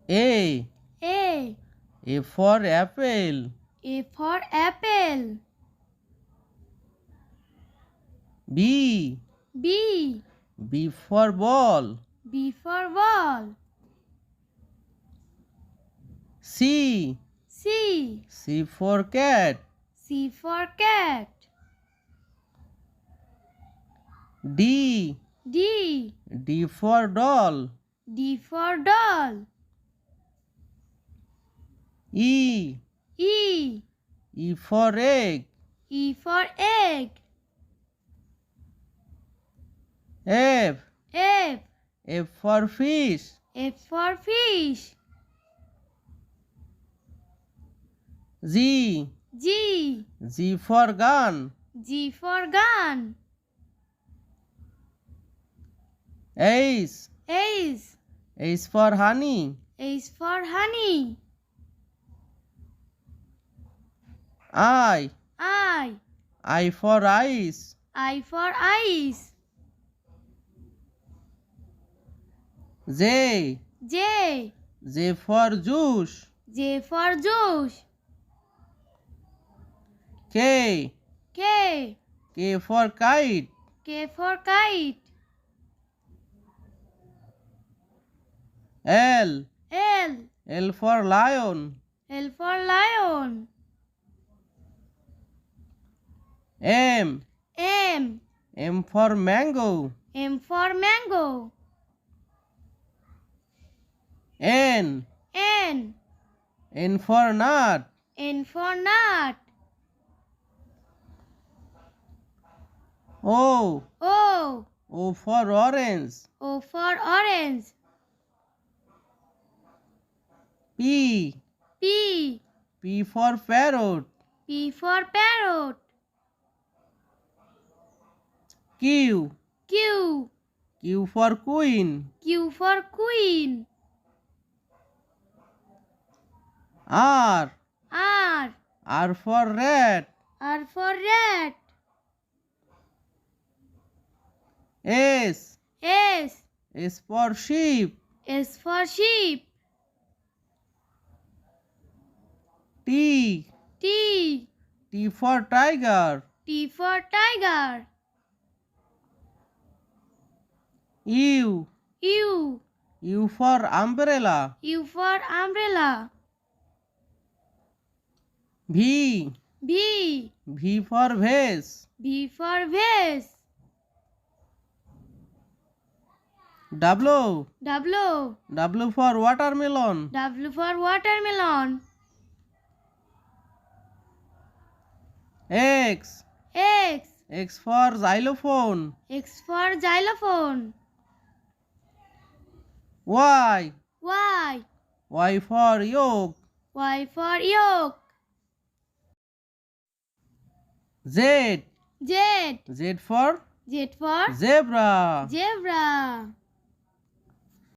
A. A. A for apple. A for apple. B. B. B for ball. B for ball. C. C. C for cat. C for cat. D. D. D for doll. D for doll. E. E. E for egg. E for egg. F. F. F for fish. F for fish. G. G. G for gun. G for gun. H. H. H for honey. H for honey. I. I. I for ice. I for ice. J. J. J for juice. J for juice. K. K. K for kite. K for kite. L. L. L for lion. L for lion. M. M. M for mango. M for mango. N. N. N for nut. N for nut. O. O. O for orange. O for orange. P. P. P for parrot. P for parrot. Q. Q. Q for queen. Q for queen. R. R. R for rat. R for rat. S. S. S for sheep. S for sheep. T. T. T for tiger. T for tiger. U. U. U for umbrella. U for umbrella. V. V. V for vase. V for vase. W. W. W for watermelon. W for watermelon. X. X. X for xylophone. X for xylophone. Y. Y. Y for yolk. Y for yolk. Z. Z. Z for Z for zebra. zebra.